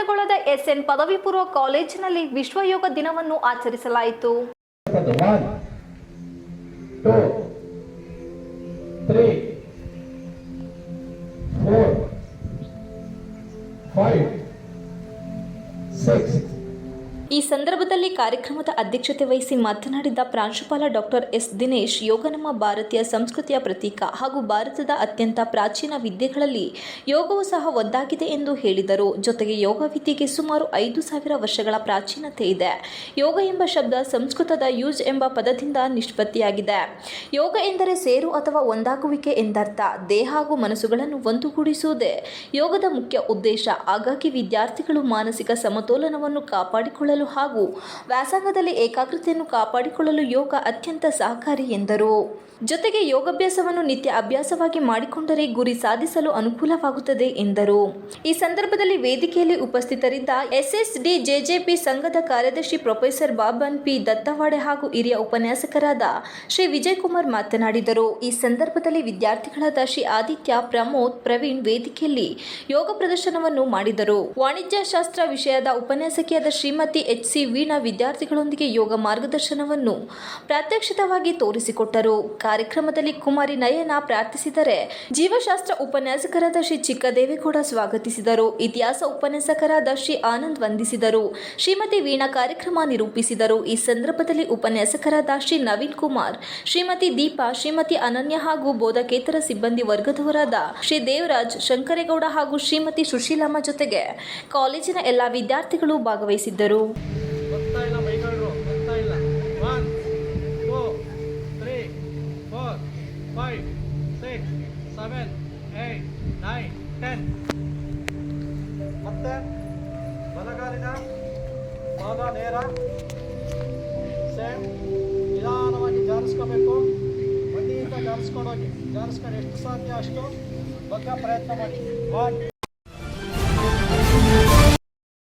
ಕಾಂಚನಗೊಳ್ಳದ SN ಪದವಿ ಪೂರ್ವ ಕಾಲೇಜಿನಲ್ಲಿ ವಿಶ್ವ ಯೋಗ ದಿನವನ್ನು ಆಚರಿಸಲಾಯಿತು. 1, 2, 3, 4, 5, 6. ಈ ಸಂದರ್ಭದಲ್ಲಿ ಕಾರ್ಯಕ್ರಮದ ಅಧ್ಯಕ್ಷತೆ ವಹಿಸಿ ಮಾತನಾಡಿದ ಪ್ರಾಂಶುಪಾಲ ಡಾಕ್ಟರ್ ಎಸ್ ದಿನೇಶ್, ಯೋಗ ನಮ್ಮ ಭಾರತೀಯ ಸಂಸ್ಕೃತಿಯ ಪ್ರತೀಕ ಹಾಗೂ ಭಾರತದ ಅತ್ಯಂತ ಪ್ರಾಚೀನ ವಿದ್ಯೆಗಳಲ್ಲಿ ಯೋಗವು ಸಹ ಒಂದಾಗಿದೆ ಎಂದು ಹೇಳಿದರು. ಜೊತೆಗೆ ಯೋಗ ವಿದ್ಯೆಗೆ ಸುಮಾರು 5,000 ವರ್ಷಗಳ ಪ್ರಾಚೀನತೆ ಇದೆ. ಯೋಗ ಎಂಬ ಶಬ್ದ ಸಂಸ್ಕೃತದ ಯೂಜ್ ಎಂಬ ಪದದಿಂದ ನಿಷ್ಪತ್ತಿಯಾಗಿದೆ. ಯೋಗ ಎಂದರೆ ಸೇರು ಅಥವಾ ಒಂದಾಗುವಿಕೆ ಎಂದರ್ಥ. ದೇಹ ಹಾಗೂ ಮನಸ್ಸುಗಳನ್ನು ಒಂದುಗೂಡಿಸುವುದೇ ಯೋಗದ ಮುಖ್ಯ ಉದ್ದೇಶ. ಹಾಗಾಗಿ ವಿದ್ಯಾರ್ಥಿಗಳು ಮಾನಸಿಕ ಸಮತೋಲನವನ್ನು ಕಾಪಾಡಿಕೊಳ್ಳಲು ಹಾಗೂ ವ್ಯಾಸಂಗದಲ್ಲಿ ಏಕಾಗ್ರತೆಯನ್ನು ಕಾಪಾಡಿಕೊಳ್ಳಲು ಯೋಗ ಅತ್ಯಂತ ಸಹಕಾರಿ ಎಂದರು. ಜೊತೆಗೆ ಯೋಗಾಭ್ಯಾಸವನ್ನು ನಿತ್ಯ ಅಭ್ಯಾಸವಾಗಿ ಮಾಡಿಕೊಂಡರೆ ಗುರಿ ಸಾಧಿಸಲು ಅನುಕೂಲವಾಗುತ್ತದೆ ಎಂದರು. ಈ ಸಂದರ್ಭದಲ್ಲಿ ವೇದಿಕೆಯಲ್ಲಿ ಉಪಸ್ಥಿತರಿದ್ದ ಎಸ್ಎಸ್ಡಿ ಜೆಜೆಪಿ ಸಂಘದ ಕಾರ್ಯದರ್ಶಿ ಪ್ರೊಫೆಸರ್ ಬಾಬನ್ ಪಿ ದತ್ತವಾಡೆ ಹಾಗೂ ಹಿರಿಯ ಉಪನ್ಯಾಸಕರಾದ ಶ್ರೀ ವಿಜಯಕುಮಾರ್ ಮಾತನಾಡಿದರು. ಈ ಸಂದರ್ಭದಲ್ಲಿ ವಿದ್ಯಾರ್ಥಿಗಳಾದ ಶ್ರೀ ಆದಿತ್ಯ, ಪ್ರಮೋದ್, ಪ್ರವೀಣ್ ವೇದಿಕೆಯಲ್ಲಿ ಯೋಗ ಪ್ರದರ್ಶನವನ್ನು ಮಾಡಿದರು. ವಾಣಿಜ್ಯ ಶಾಸ್ತ್ರ ವಿಷಯದ ಉಪನ್ಯಾಸಕಿಯಾದ ಶ್ರೀಮತಿ ಎಚ್.ಸಿ. ವೀಣಾ ವಿದ್ಯಾರ್ಥಿಗಳೊಂದಿಗೆ ಯೋಗ ಮಾರ್ಗದರ್ಶನವನ್ನು ಪ್ರಾತ್ಯಕ್ಷಿತವಾಗಿ ತೋರಿಸಿಕೊಟ್ಟರು. ಕಾರ್ಯಕ್ರಮದಲ್ಲಿ ಕುಮಾರಿ ನಯನ ಪ್ರಾರ್ಥಿಸಿದರೆ, ಜೀವಶಾಸ್ತ್ರ ಉಪನ್ಯಾಸಕರಾದ ಶ್ರೀ ಚಿಕ್ಕದೇವೇಗೌಡ ಸ್ವಾಗತಿಸಿದರು. ಇತಿಹಾಸ ಉಪನ್ಯಾಸಕರಾದ ಶ್ರೀ ಆನಂದ್ ವಂದಿಸಿದರು. ಶ್ರೀಮತಿ ವೀಣಾ ಕಾರ್ಯಕ್ರಮ ನಿರೂಪಿಸಿದರು. ಈ ಸಂದರ್ಭದಲ್ಲಿ ಉಪನ್ಯಾಸಕರಾದ ಶ್ರೀ ನವೀನ್ ಕುಮಾರ್, ಶ್ರೀಮತಿ ದೀಪಾ, ಶ್ರೀಮತಿ ಅನನ್ಯ ಹಾಗೂ ಬೋಧಕೇತರ ಸಿಬ್ಬಂದಿ ವರ್ಗದವರಾದ ಶ್ರೀ ದೇವರಾಜ್, ಶಂಕರೇಗೌಡ ಹಾಗೂ ಶ್ರೀಮತಿ ಸುಶೀಲಮ್ಮ ಜೊತೆಗೆ ಕಾಲೇಜಿನ ಎಲ್ಲ ವಿದ್ಯಾರ್ಥಿಗಳು ಭಾಗವಹಿಸಿದ್ದರು. ಮತ್ತೆ ಬಲಗಾಲಿನ ಪಾದ ನೇರ ಸೇಮ್ ನಿಧಾನವಾಗಿ ಜಾರಿಸ್ಕೋಬೇಕು. ಮಂಡಿಯಿಂದ ಜಾರಿಸ್ಕೊಂಡೋಗಿ ಜಾರಿಸ್ಕೊಂಡು ಎಷ್ಟು ಸಾಧ್ಯ ಅಷ್ಟು ಬಗ್ಗೆ ಪ್ರಯತ್ನ ಮಾಡಿ.